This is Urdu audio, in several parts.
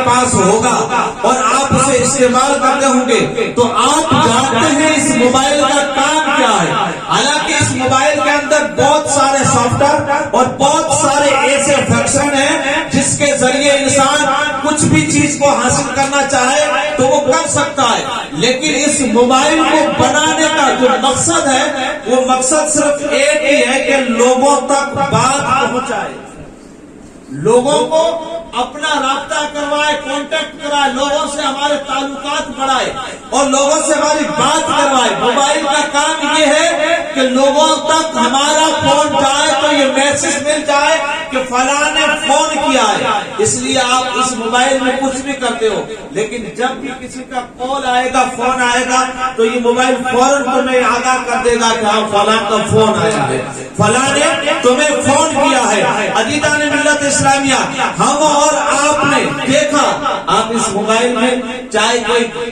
پاس ہوگا اور آپ اسے استعمال کرتے ہوں گے تو آپ جانتے ہیں اس موبائل کا کام کیا ہے. حالانکہ اس موبائل کے اندر بہت سارے سافٹ ویئر اور بہت سارے ایسے فنکشن ہیں جس کے ذریعے انسان کچھ بھی چیز کو حاصل کرنا چاہے تو وہ کر سکتا ہے. لیکن اس موبائل کو بنانے کا جو مقصد ہے وہ مقصد صرف ایک ہی ہے کہ لوگوں تک بات پہنچائے, لوگوں کو اپنا رابطہ کروائے, کانٹیکٹ کرائے, لوگوں سے ہمارے تعلقات بڑھائے اور لوگوں سے ہماری بات کروائے. موبائل کا کام یہ ہے کہ لوگوں تک ہمارا فون جائے تو یہ میسج مل جائے کہ فلاں نے فون کیا ہے. اس لیے آپ اس موبائل میں کچھ بھی کرتے ہو, لیکن جب بھی کسی کا کال آئے گا, فون آئے گا تو یہ موبائل فوراً تمہیں آگاہ کر دے گا کہ ہاں فلاں کا فون آیا ہے, فلاں نے تمہیں فون کیا ہے. عزیزان ملت اسلامیہ, ہم اور آپ نے دیکھا, آپ اس موبائل میں چاہے کوئی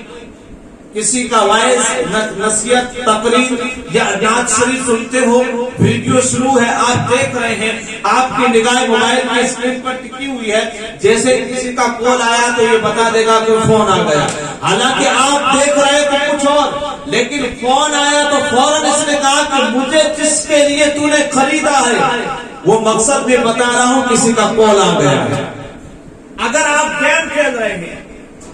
کسی کا وائس نصیحت تقریر یا نعت شریف سنتے ہو, ویڈیو شروع ہے, آپ دیکھ رہے ہیں, آپ کی نگاہ موبائل کی اسکرین پر ٹکی ہوئی ہے, جیسے کسی کا کال آیا تو یہ بتا دے گا کہ فون آ گیا. حالانکہ آپ دیکھ رہے تو کچھ اور, لیکن فون آیا تو فوراً اس نے کہا کہ مجھے جس کے لیے تو نے خریدا ہے وہ مقصد میں بتا رہا ہوں, کسی کا کال آ گیا ہے. اگر آپ گیم کھیل رہے ہیں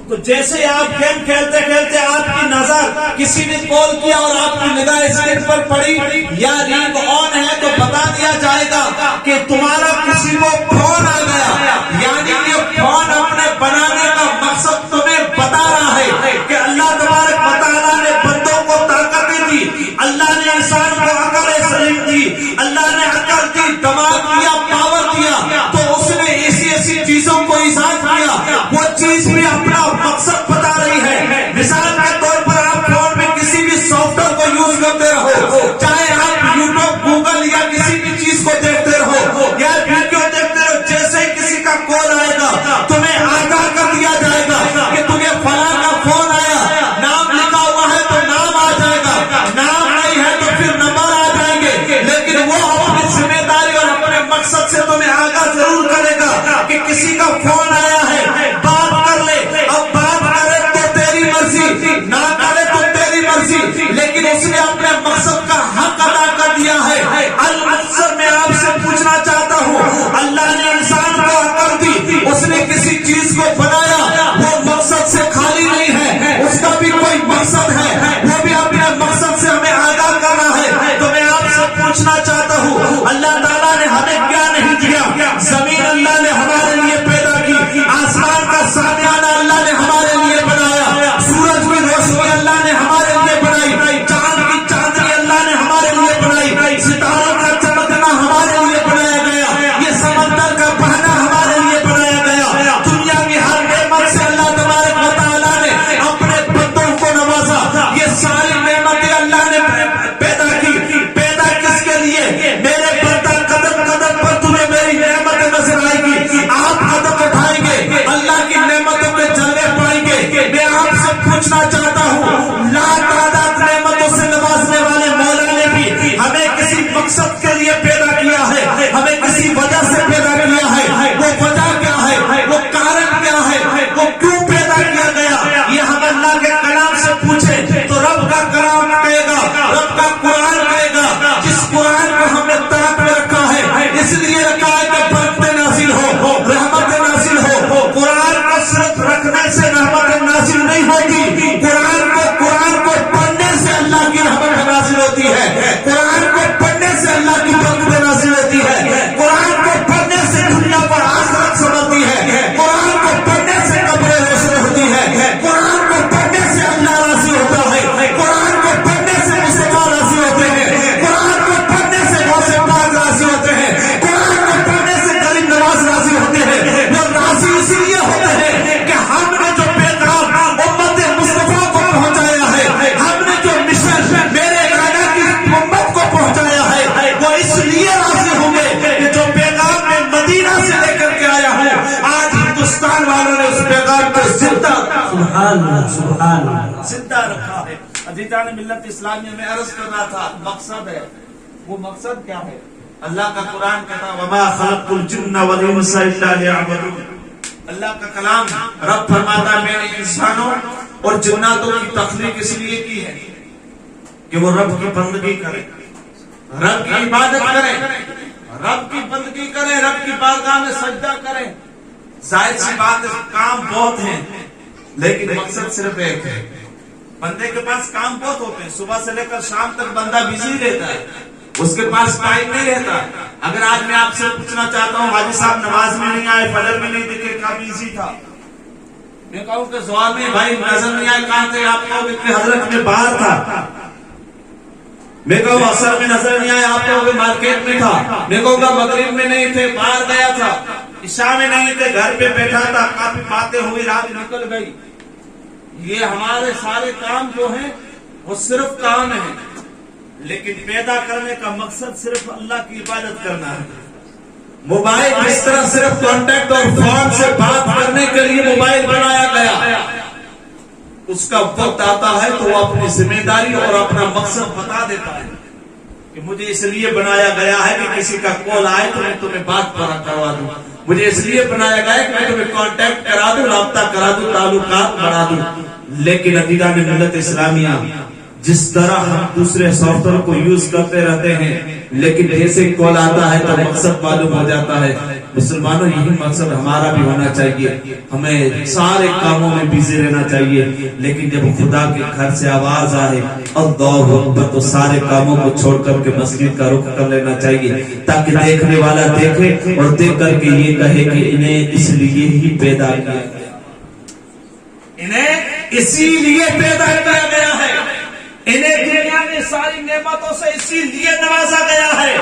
تو جیسے آپ گیم کھیلتے کھیلتے آپ کی نظر کسی نے کال کیا اور آپ کی نگاہ اسکرین پر پڑی یا رنگ آن ہے تو بتا دیا جائے گا کہ تمہارا کسی کو فون آ گیا. یعنی یہ فون اپنے بنانے کا مقصد تمہیں بتا رہا ہے کہ اللہ تبارک و تعالیٰ نے بندوں کو طاقت دی, اللہ نے انسان کو عقل سلیم دی, اللہ نے عقل دی, دماغ دیا, پاور دیا, تو اس نے ایسی ایسی چیزوں کو ایجاد کیا, وہ چیز بھی اپنا مقصد بتا رہی ہے. مثال کے طور پر آپ فون میں کسی بھی سافٹ ویئر کو یوز کرتے رہو, چاہے آپ یوٹیوب, گوگل یا کسی بھی چیز کو دیکھتے رہو یا ویڈیو دیکھتے رہو, جیسے ہی کسی کا کال آئے گا تمہیں آگاہ کر دیا جائے گا کہ تمہیں فلاں کا فون آیا, نام لکھا ہوا ہے تو نام آ جائے گا, نام نہیں ہے تو پھر نمبر آ جائیں گے, لیکن وہ اپنی ذمہ داری اور اپنے مقصد سے تمہیں آگاہ ضرور کرے گا کہ کسی کا فون آیا ہے, بات کر لے. اب بات کرے تو تیری مرضی, نہ کرے تو تیری مرضی, لیکن اس نے اپنے مقصد کا حق ادا کر دیا ہے. المقصد میں آپ سے پوچھنا چاہتا ہوں, اللہ نے انسان کو عقل دی, اس نے کسی چیز کو بنایا, وہ مقصد سے خالی نہیں ہے, اس کا بھی کوئی مقصد ہے, وہ بھی اپنے مقصد سے ہمیں آگاہ کرنا ہے. تو میں آپ سے پوچھنا چاہتا ہوں, اللہ تعالیٰ نے ہمیں کیا نہیں دیا؟ زمین اللہ نے ہمارے لیے پیدا کی, آسمان کا سامعانہ اللہ نے ہمارے لیے بنایا, سورج کی روشنی اللہ نے ہمارے لیے بنائی, چاند کی چاندنی اللہ نے ہمارے لیے بنائی, ستاروں کا چمکنا ہمارے لیے بنایا گیا, یہ سمندر کا بہنا ہمارے لیے بنایا گیا. دنیا کی ہر نعمت سے اللہ تبارک و تعالیٰ نے اپنے بندوں کو نوازا. یہ ساری نعمتیں اللہ نے پیدا کی, پیدا کس کے لیے؟ میرے بندہ قدم قدم پر تمہیں میری نعمت نظر آئے گی, آپ قدم اٹھائیں گے اللہ کی نعمتوں کے جلوے پائیں گے. میں آپ سے پوچھنا چاہتا ہوں, لا تعداد نعمتوں سے نوازنے والے مولا نے بھی ہمیں کسی مقصد کے لیے پیدا کیا ہے, ہمیں کسی وجہ سے پیدا کیا ہے. وہ وجہ کیا ہے, وہ کارن کیا ہے, وہ کیوں پیدا کیا گیا؟ یہ ہم اللہ کے کلام سے پوچھیں تو رب کا کلام کہے گا, رب کا قرآن کہے گا. جس قرآن کو ہم نے طرف میں رکھا ہے, اس لیے رکھا ہے کہ برکت نازل ہو, رحمت نازل ہو. قرآن کو صرف رکھنے سے رحمت نازل نہیں ہوتی, قرآن کو پڑھنے سے اللہ کی رحمت نازل ہوتی ہے, قرآن کو پڑھنے سے اللہ کی برکت نازل ہوتی ہے, قرآن کو پڑھنے سے دنیا پر آخرت سنبھلتی ہے, قرآن کو پڑھنے سے قبریں روشن ہوتی ہے, قرآن کو پڑھنے سے اللہ راضی ہوتا ہے, قرآن کو پڑھنے سے مصطفیٰ راضی ہوتے ہیں, قرآن کو پڑھنے سے غوث پاک راضی ہوتے ہیں, قرآن کو پڑھنے سے غریب نواز راضی ہوتے ہیں. وہ راضی اس لیے ہوتے ہیں کہ ہم نے جو پیغام امت مصطفیٰ کو پہنچایا ہے, ہم نے جو مشن میرے راجا کی امت کو پہنچایا ہے, وہ اس لیے راضی ہوں گے کہ جو پیغام میں مدینہ سے لے کر کے آیا ہوں, آج ہندوستان والوں نے اس پیغام کو زندہ زندہ رکھا ہے. عزیزان ملت اسلامیہ میں عرض کرنا تھا, مقصد ہے, وہ مقصد کیا ہے؟ اللہ کا قرآن کہتا وما خلقت الجن والانس الا ليعبدون. اللہ کا کلام رب فرماتا ہے میں نے انسانوں اور جناتوں کی تخلیق اس لیے کی ہے کہ وہ رب کی بندگی کرے، رب کی عبادت کرے، رب کی بندگی کرے، رب کی بارگاہ میں سجدہ کرے۔ ظاہر سی بات ہے کام بہت ہیں لیکن مقصد صرف ایک ہے۔ بندے کے پاس کام بہت ہوتے ہیں، صبح سے لے کر شام تک بندہ بزی رہتا ہے، اس کے پاس ٹائم نہیں رہتا۔ اگر آج میں آپ سے پوچھنا چاہتا ہوں حاجی صاحب نماز میں نہیں آئے، فجر میں نہیں دکھے، کہاں بزی تھا؟ میں کہوں کہ زوال میں بھائی نظر نہیں آئے، کہاں تھے آپ کہو کہ حضرت میں باہر تھا۔ میں کہوں عصر میں نظر نہیں آئے، آپ کہو کہ مارکیٹ میں تھا۔ میں کہوں گا مغرب میں نہیں تھے، باہر گیا تھا۔ عشاء میں نہیں تھے، گھر پہ بیٹھا تھا، کافی باتیں ہوئی، رات نکل گئی۔ یہ ہمارے سارے کام جو ہیں وہ صرف کام ہیں، لیکن پیدا کرنے کا مقصد صرف اللہ کی عبادت کرنا ہے۔ موبائل اس طرح صرف کانٹیکٹ اور فون سے بات کرنے کے لیے موبائل بنایا گیا، اس کا وقت آتا ہے تو وہ اپنی ذمہ داری اور اپنا مقصد بتا دیتا ہے کہ مجھے اس لیے بنایا گیا ہے کہ کسی کا کال آئے تو میں تمہیں بات کروا دوں، مجھے اس لیے بنایا گیا ہے کہ میں تمہیں کانٹیکٹ کرا دوں، رابطہ کرا دوں، تعلقات بڑھا دوں۔ لیکن عقیدہ میں ملت اسلامیہ جس طرح ہم دوسرے سافٹ ویئر کو یوز کرتے رہتے ہیں لیکن جیسے کال آتا ہے تو مقصد معلوم ہو جاتا ہے۔ مسلمانوں یہی مقصد ہمارا بھی ہونا چاہیے، ہمیں سارے کاموں میں بزی رہنا چاہیے، لیکن جب خدا کے گھر سے آواز آئے اللہ اکبر تو سارے کاموں کو چھوڑ کر کے مسجد کا رخ کر لینا چاہیے، تاکہ دیکھنے والا دیکھے اور دیکھ کر کے یہ کہے کہ انہیں اس لیے ہی پیدا کیا گیا، انہیں اسی لیے پیدا کیا گیا ہے، انہیں دنیا میں ساری نعمتوں سے اسی لیے نوازا گیا ہے۔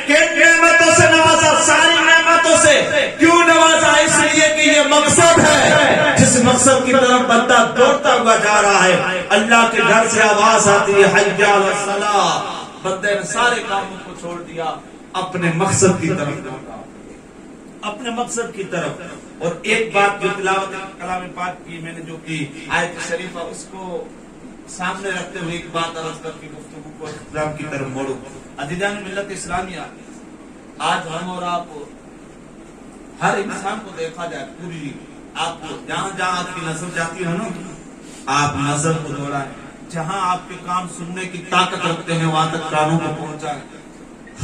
کن نعمتوں سے نوازا؟ ساری نعمتوں سے۔ کیوں نوازا؟ اس لیے کہ یہ مقصد ہے جس مقصد کی طرف بندہ دوڑتا ہوا جا رہا ہے۔ اللہ کے گھر سے آواز آتی ہے حی علی الصلاۃ، بندے نے سارے کاموں کو چھوڑ دیا، اپنے مقصد کی طرف دوڑا، اپنے مقصد کی طرف۔ اور ایک بات جو تلاوت کلام پاک کی میں نے جو کی آیت شریفہ، اس کو سامنے رکھتے ہوئے ایک بات عرض کر کے گفتگو کو اختتام کی طرف موڑو۔ عزیزان ملت اسلامیہ، آج ہم اور آپ ہر انسان کو دیکھا جائے، پوری آپ کو جہاں جہاں آپ کی نظر جاتی ہے نا، آپ نظر کو دوڑائیں، جہاں آپ کے کام سننے کی طاقت رکھتے ہیں وہاں تک کانوں کو پہنچائیں۔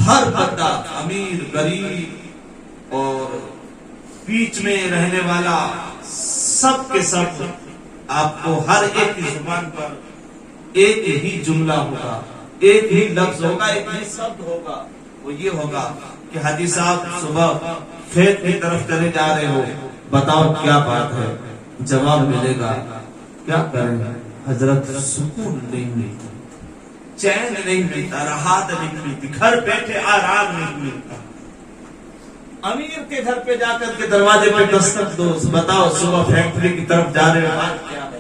ہر بندہ، امیر غریب اور بیچ میں رہنے والا، سب کے سب آپ کو ہر ایک کی زبان پر ایک ہی جملہ ہوگا، ایک ہی لفظ ہوگا، ایک ہی شبد ہوگا، وہ یہ ہوگا کہ حاجی صاحب صبح کھیت کی طرف چلے جا رہے ہو، بتاؤ کیا بات ہے؟ جواب ملے گا کیا کریں حضرت، سکون نہیں ملتا، چین نہیں ملتا، راحت نہیں ملتی، گھر بیٹھے آرام نہیں ملتا۔ امیر کے گھر پہ جا کر کے دروازے پہ دستک دو، بتاؤ صبح فیکٹری کی طرف جا رہے ہو، بات کیا ہے؟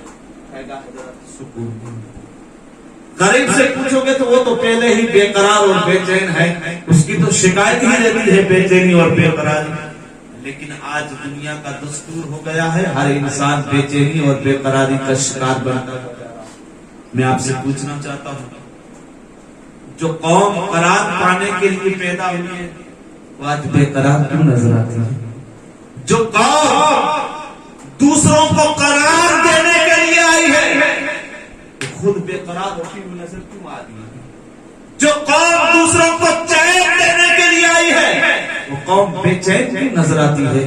کہے گا حضرت سکون۔ غریب سے پوچھو گے تو وہ تو پہلے ہی بے قرار اور بے چین ہے، اس کی تو شکایت ہی رہتی ہے بے چینی اور بے قراری۔ لیکن آج دنیا کا دستور ہو گیا ہے ہر انسان بے چینی اور بے قراری کا شکار بنتا جا رہا ہے۔ میں آپ سے پوچھنا چاہتا ہوں، جو قوم قرار پانے کے لیے پیدا ہوئی ہے وہ آج بے قرار کیوں نظر آتی ہے؟ جو قوم دوسروں کو قرار دینے کے لیے آئی ہے خود بے قرار ہوتی ہوئی نظر کیوں آ رہی ہے؟ جو قوم دوسروں کو چین دینے کے لیے آئی ہے وہ قوم بے چین کیوں نظر آتی ہے؟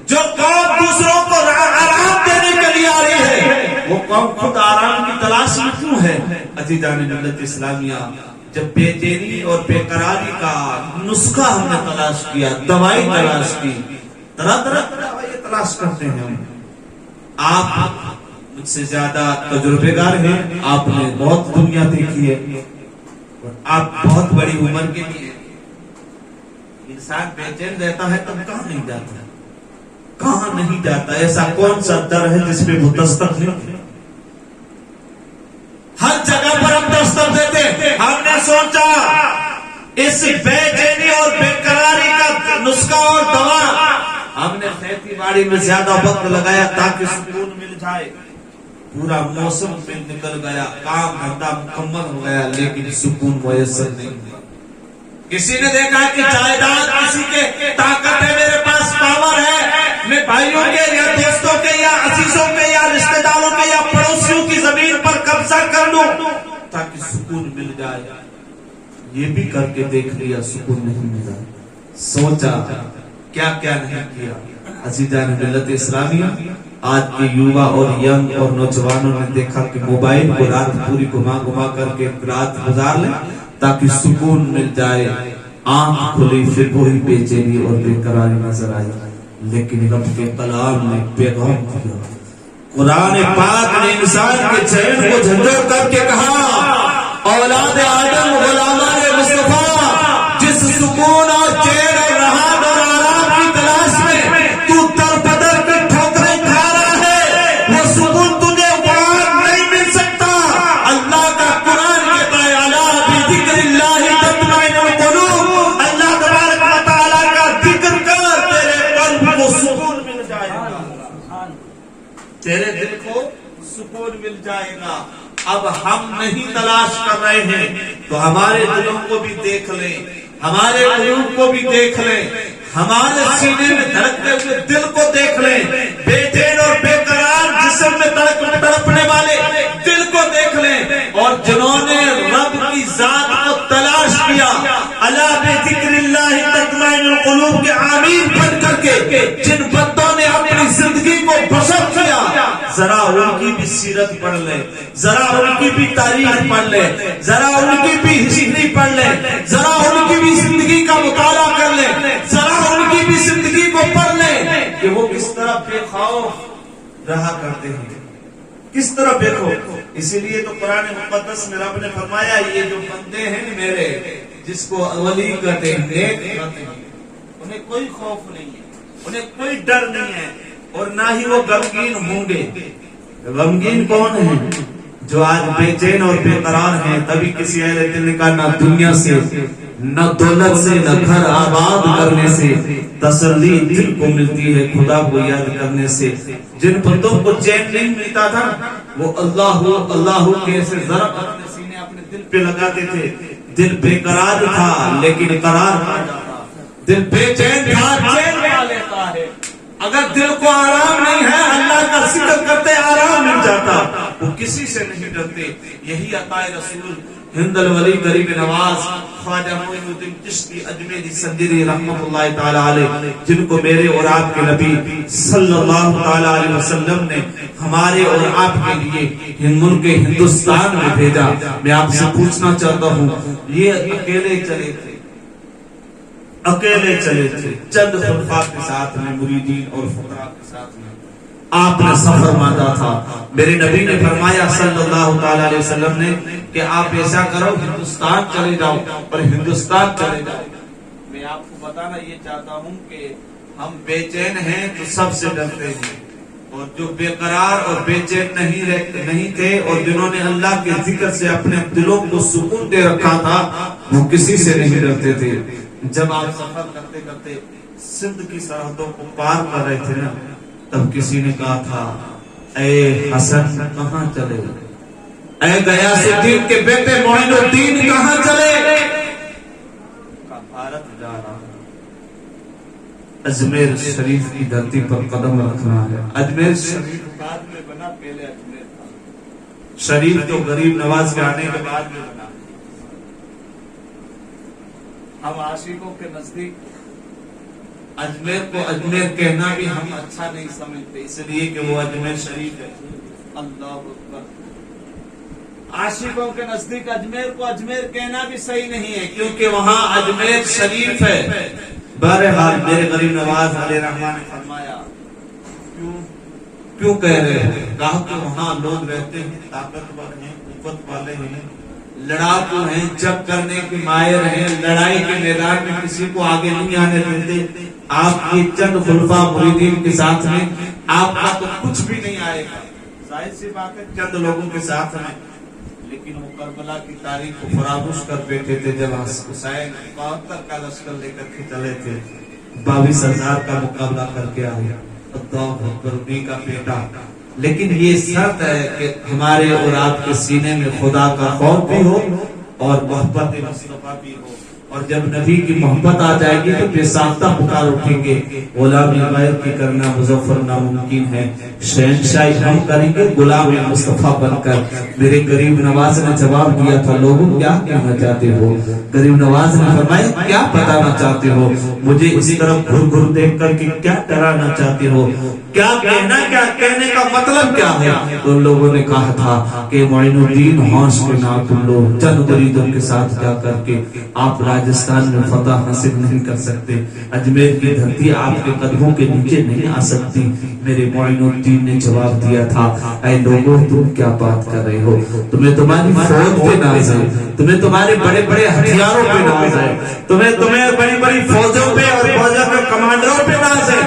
جو قوم دوسروں کو آرام دینے کے لیے آ رہی ہے وہ قوم خود آرام کی تلاش میں کیوں ہے؟ عزیزان ملت اسلامیہ، جب بے چینی اور بے قراری کا نسخہ ہم نے تلاش کیا، دوائی تلاش کی، طرح طرح کی دوائیں تلاش کرتے ہیں۔ آپ مجھ سے زیادہ تجربے گار ہیں، آپ نے بہت دنیا دیکھی ہے اور آپ بہت بڑی عمر کے بھی ہیں۔ انسان بے چین رہتا ہے تب کہاں نہیں جاتا، کہاں نہیں جاتا؟ ایسا کون سا در ہے جس پہ وہ دستک نہیں؟ ہر جگہ پر ہم دستک دیتے۔ ہم نے سوچا اس بے چینی اور بے قراری کا نسخہ اور دوا، ہم نے کھیتی باڑی میں زیادہ وقت لگایا تاکہ سکون مل جائے، پورا موسم پہ نکل گیا، کام دھندا مکمل ہو گیا، لیکن سکون میسر نہیں ہوا۔ کسی نے دیکھا کہ جائیداد کسی کے طاقت ہے، میرے پاس پاور ہے، میں بھائیوں کے یا دوستوں کے یا عزیزوں کے یا رشتہ داروں کے یا پڑوسیوں کی زمین پر قبضہ کر لوں تاکہ سکون مل جائے. یہ بھی کر کے دیکھ لیا، سکون نہیں ملا. سوچا کیا کیا نہیں کیا. عزیزان ملت اسلامیہ، آج کے یووا اور ینگ اور نوجوانوں نے دیکھا کہ موبائل کو رات پوری گھما گھما کر کے رات گزار لیں تاکہ سکون مل جائے. آنکھ کھلی پھر وہی بے چینی اور بے قراری نظر آئی. لیکن رب کے کلام نے پیغام دیا. قرآن پاک نے انسان کے چین کو جھنجھوڑ کر کے کہا، اولاد آدم غلامان مصطفیٰ، جس سکون اور چین اور راحت اور آرام کی تلاش میں تو در بدر کی ٹھوکریں کھا رہا ہے، وہ سکون تجھے وہاں نہیں مل سکتا. اللہ کا قرآن کہتا ہے الا بذکر اللہ تطمئن القلوب. اللہ تبارک و تعالیٰ کا ذکر کر، تیرے قلب کو سکون مل جائے گا، تیرے دل کو سکون مل جائے گا. اب ہم نہیں تلاش کر رہے ہیں تو ہمارے دلوں کو بھی دیکھ لیں، ہمارے قلوب کو بھی دیکھ لیں، ہمارے سینے میں دھڑکتے ہوئے دل کو دیکھ لیں، بے چین اور بے قرار جسم میں تڑپنے والے دل کو دیکھ لیں. اور جنہوں نے رب کی ذات کو تلاش کیا، الا بذکر اللہ تطمئن القلوب کے عامل بن کر کے جن بندوں نے اپنی زندگی کو بسر کیا، ذرا ان کی بھی سیرت پڑھ لیں، ذرا ان کی بھی تاریخ پڑھ لیں، ذرا ان کی بھی ہسٹری پڑھ لیں، ذرا ان کی بھی زندگی کا مطالعہ کر لیں، ذرا ان کی بھی زندگی کو پڑھ لیں کہ وہ کس طرح بے خوف رہا کرتے ہیں، کس طرح بے خوف. اسی لیے تو قرآن مقدس میں رب نے فرمایا یہ جو بندے ہیں میرے، جس کو ولی کہتے ہیں، نیک کہتے ہیں، انہیں کوئی خوف نہیں ہے، انہیں کوئی ڈر نہیں ہے اور نہ ہی وہ غمگین ہوں گے. غمگین کون ہیں؟ جو آج بے چین اور بے قرار ہیں. تبھی کسی اہل دل نے کہا نہ دنیا سے نہ دولت سے نہ گھر آباد کرنے سے تسلی دل کو ملتی ہے خدا کو یاد کرنے سے. جن بندوں کو چین نہیں ملتا تھا وہ اللہ کے سے ضرب اپنے سینے اپنے دل پہ لگاتے تھے. دل بے قرار تھا لیکن قرار پا جاتا، دل بے چین تھا چین پا لیتا ہے. اگر دل کو آرام نہیں ہے اللہ کا ذکر کرتے آرام مل جاتا. وہ کسی سے نہیں ڈرتے. یہی عطا رسول ہند الولی غریب نواز خواجہ معین الدین چشتی اجمیری سنجری رحمۃ اللہ تعالی علیہ، جن کو میرے اور آپ کے نبی صلی اللہ تعالی علیہ وسلم نے ہمارے اور آپ کے لیے ملک ہندوستان میں بھیجا. میں آپ سے پوچھنا چاہتا ہوں، یہ اکیلے چلے تھے، اکیلے چلے تھے، چند خلفاء کے ساتھ میں، مریدین اور فقراء کے ساتھ میں آپ نے سفر ماندا تھا. میرے نبی نے فرمایا صلی اللہ تعالی علیہ وسلم نے کہ آپ ایسا کرو ہندوستان چلے جاؤ اور ہندوستان چلے جاؤ. میں آپ کو بتانا یہ چاہتا ہوں کہ ہم بے چین ہیں تو سب سے ڈرتے ہیں، اور جو بے قرار اور بے چین نہیں تھے اور جنہوں نے اللہ کے ذکر سے اپنے دلوں کو سکون دے رکھا تھا وہ کسی سے نہیں ڈرتے تھے. جب آپ سفر کرتے کرتے سندھ کی سرحدوں کو پار کر رہے تھے نا، تب کسی نے کہا تھا اے حسن کہاں چلے، اے غیاث الدین کے بیٹے معین الدین کہاں چلے؟ بھارت جا رہا ہوں، اجمیر شریف کی دھرتی پر قدم رکھنا ہے. اجمیر شریف بعد میں بنا، پہلے اجمیر تھا. شریف تو غریب نواز کے آنے کے بعد میں بنا. ہم عاشقوں کے نزدیک اجمیر کو اجمیر کہنا بھی ہم اچھا نہیں سمجھتے، اس لیے کہ وہ اجمیر شریف ہے. اللہ اکبر. عاشقوں کے نزدیک اجمیر کو اجمیر کہنا بھی صحیح نہیں ہے کیونکہ وہاں اجمیر شریف ہے. بہرحال میرے غریب نواز علیہ رحمان نے فرمایا کیوں کہہ رہے ہیں؟ کہا کہ وہاں لوگ رہتے ہیں، طاقتور ہیں، قوت والے ہیں، لڑاکو ہیں، جب کرنے کے ماہر ہیں، لڑائی کے میدان میں کسی کو آگے نہیں آنے دیتے. آپ کی چند خلفاء مریدین کے ساتھ میں آپ کا تو کچھ بھی نہیں آئے گا، ظاہر سی بات ہے چند لوگوں کے ساتھ میں. لیکن وہ کربلا کی تاریخ کو فراموش کر بیٹھے تھے جب حسین 72 کا لشکر لے کر کے چلے تھے، 22,000 کا مقابلہ کر کے آئے. اللہ اکبر کا بیٹا. لیکن یہ شرط ہے کہ ہمارے اور آپ کے سینے میں خدا کا خوف بھی ہو اور محبت مصطفیٰ بھی ہو اور جب نبی کی محبت آ جائے گی تو بے ساختہ پکار اٹھیں گے، غلامی غیر کی کرنا مظفر ناممکن ہے، شہنشاہی ہم کریں گے غلام مصطفیٰ بن کر۔ میرے غریب نواز نے جواب دیا تھا، لوگوں کیا کہنا چاہتے ہو؟ غریب نواز نے فرمایا کیا بتانا چاہتے ہو؟ مجھے اسی طرف گھر گھر دیکھ کر کے کیا ڈرانا چاہتے ہو؟ کیا کہنا، کیا کہنے کا مطلب کیا ہے؟ تو لوگوں نے کہا تھا کہ معین الدین ہوش کے نام تم لوگ چند مریدوں کے ساتھ جا کر کے آپ راجستھان میں فتح حاصل نہیں کر سکتے، اجمیر کی دھرتی آپ کے قدموں کے نیچے نہیں آ سکتی۔ میرے معین الدین نے جواب دیا تھا، اے لوگوں تم کیا بات کر رہے ہو؟ تمہیں تمہاری فوج پہ ناز ہے، تمہیں تمہارے بڑے بڑے ہتھیاروں پہ ناز ہے، تمہیں بڑی بڑی فوجوں پہ اور فوجوں کے کمانڈروں پہ ناز ہے،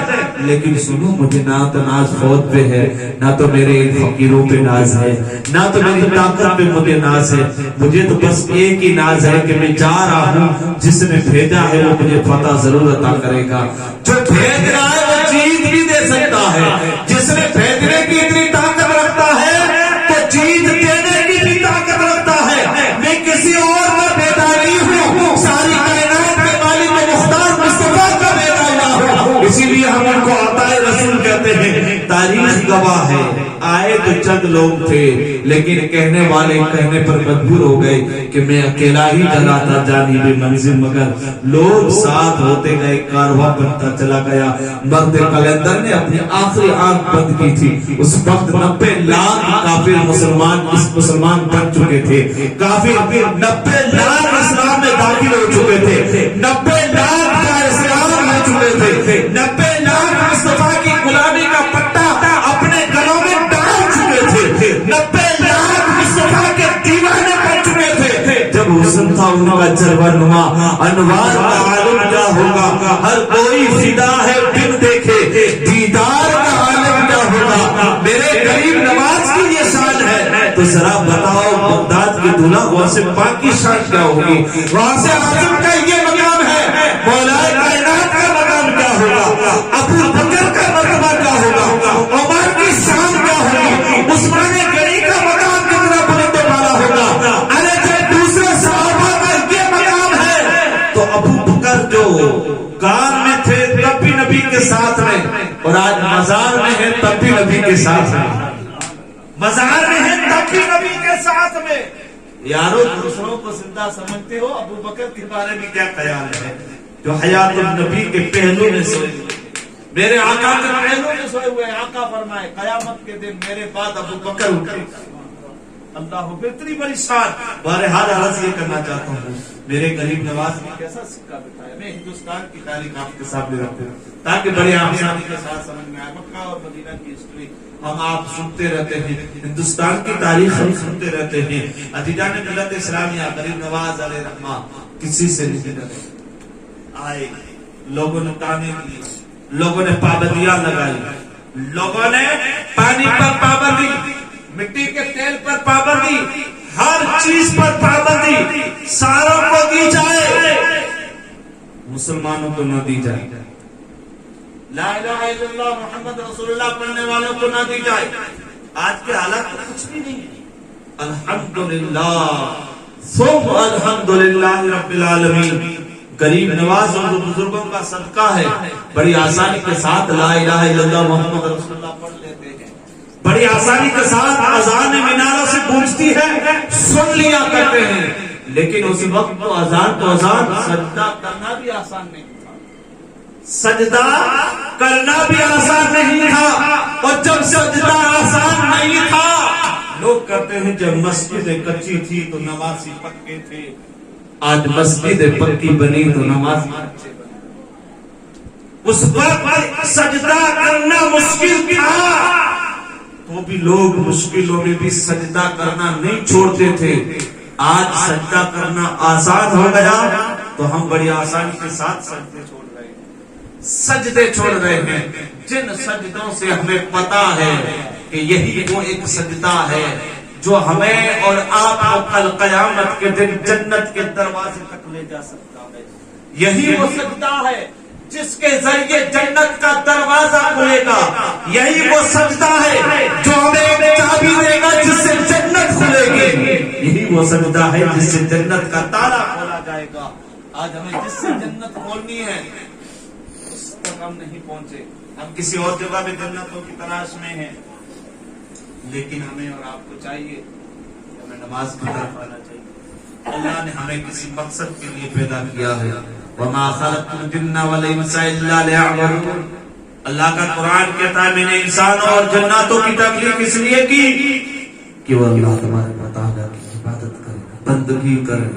لیکن سنو مجھے نہ تو ناز فوج پہ ہے، نہ تو میرے فقیروں پہ ناز ہے، نہ تو میری طاقت پہ مجھے ناز ہے، مجھے تو بس ایک ہی ناز ہے کہ میں جا رہا ہوں، جس نے بھیجا ہے وہ مجھے فتح ضرور عطا کرے گا۔ جو بھیج رہا ہے وہ جیت بھی دے سکتا ہے، جس نے بھیجنے کی اتنی طاقت رکھتا ہے تو جیت دینے کی بھی طاقت رکھتا ہے۔ میں کسی اور کا بیٹا نہیں ہوں، ساری کائنات کے مالک و مختار مصطفیٰ کا بیٹا ہوں، اسی لیے ہم ان کو عطائے رسول کہتے ہیں۔ تاریخ گواہ ہے، آئے تو چند لوگ تھے لیکن کہنے والے کہنے پر مجبور ہو گئے کہ میں اکیلا ہی چلا تھا جانب منزل، مگر لوگ ساتھ ہوتے گئے، کارواں بنتا چلا گیا۔ مرد کلندر نے اپنی آخری آنکھ بند کی تھی، اس وقت 90 لاکھ کافر مسلمان بن چکے تھے، کافر 90 لاکھ اسلام میں داخل ہو چکے تھے، 90 لاکھ کا اسلام ہو چکے تھے، 90 لاکھ مصطفیٰ کی غلامی کا پٹا اپنے گلوں میں ڈال چکے تھے، 90 لاکھ مصطفیٰ کے دیوانے بن چکے تھے۔ جب حسن تھا ان کا جلوہ نما، انوار کا عالم کیا ہوگا، ہر کوئی فدا ہے بن دیکھے، دیدار کا عالم کیا ہوگا۔ میرے غریب نواز کی یہ شان ہے، تو ذرا بتاؤ بغداد کے دلہا وہاں سے پاک کی شان کیا ہوگی، وہاں سے اعظم کا یہ مقام ہے، مولا کائنات کا مقام کیا ہوگا، ابو بکر کا مرتبہ کیا ہوگا، عمر کی شان کیا ہوگی، عثمان غنی کا مقام کتنا بلند و بالا ہوگا، ارے جب دوسرے صحابہ کا یہ مقام ہے تو ابو بکر جو کام میں تھے تب بھی نبی کے ساتھ میں، اور آج مزار میں ہے تب بھی نبی کے ساتھ میں، مزار میں ہے تب بھی نبی کے ساتھ میں۔ یارو دوسروں کو زندہ سمجھتے ہو، ابو بکر کے بارے میں کیا خیال ہے جو حیات النبی کے پہلو میں سوئے ہوئے، میرے آقا کے پہلو میں سوئے ہوئے، آقا فرمائے قیامت کے دن میرے بعد ابو بکر اٹھے گا۔ اللہ اتنی بڑی شان۔ بہرحال عرض یہ کرنا چاہتا ہوں، میرے غریب نواز نے کیسا سکہ بتایا، میں ہندوستان کی تاریخ آپ کے سامنے رکھتا ہوں تاکہ بڑے آسانی کے ساتھ سمجھ میں آئے۔ مکہ اور مدینہ کی ہسٹری ہم آپ سنتے رہتے ہیں، ہندوستان کی تاریخ ہم سنتے رہتے ہیں۔ عزیزان ملت اسلامیہ، غریب نواز علیہ رحمہ کسی سے نہیں ڈرے، آئے لوگوں نے تانے کیے، لوگوں نے پابندیاں لگائی، لوگوں نے پانی پر پابندی، مٹی کے تیل پر پابندی، ہر چیز پر پابندی، ساروں کو دی جائے، مسلمانوں کو نہ دی جائے، لا الہ الا اللہ محمد رسول اللہ پڑھنے والوں کو نہ دی جائے۔ آج کے حالات کچھ بھی نہیں ہے، الحمدللہ ثم الحمدللہ رب العالمین۔ غریب نواز اور بزرگوں کا صدقہ ہے، بڑی آسانی کے ساتھ لا الہ الا اللہ محمد رسول اللہ پڑھ لیتے ہیں، بڑی آسانی کے ساتھ اذان میناروں سے گونجتی ہے، سن لیا کرتے ہیں، لیکن اس وقت تو اذان سجدہ کرنا بھی آسان نہیں تھا، سجدہ کرنا بھی آسان نہیں تھا، اور جب سجدہ آسان نہیں تھا، لوگ کہتے ہیں جب مسجد کچی تھی تو نمازی پکے تھے، آج مسجد پکی بنی تو نمازی اچھے بنے۔ اس وقت سجدہ کرنا مشکل تھا تو بھی لوگ مشکلوں میں بھی سجدہ کرنا نہیں چھوڑتے تھے، آج سجدہ کرنا آسان ہو گیا تو ہم بڑی آسانی کے ساتھ سجدے چھوڑ رہے ہیں، جن سجدوں سے ہمیں پتا ہے کہ یہی وہ ایک سجدہ ہے جو ہمیں اور آپ کو کل قیامت کے دن جنت کے دروازے تک لے جا سکتا ہے، یہی وہ سجدہ ہے جس کے ذریعے جنت کا دروازہ کھلے گا، یہی وہ سجدہ ہے جو ہمیں ایک چابی دے گا جس سے جنت کھلے گی، یہی وہ سجدہ ہے جس سے جنت کا تالا کھولا جائے گا۔ آج ہمیں جس سے جنت کھولنی ہے اس تک ہم نہیں پہنچے. ہم کسی اور جگہ میں جنتوں کی تلاش میں ہیں، لیکن ہمیں اور آپ کو چاہیے کہ ہمیں نماز کی طرف آنا چاہیے. اللہ نے ہمیں کسی مقصد کے لیے پیدا کیا ہے. وما خلقت الجن والانس الا ليعبدون. اللہ کا قرآن کہتا ہے میں نے انسانوں اور جناتوں کی تخلیق اس لیے کی کہ وہ اللہ تبارک و تعالیٰ کی عبادت کریں، بندگی کریں.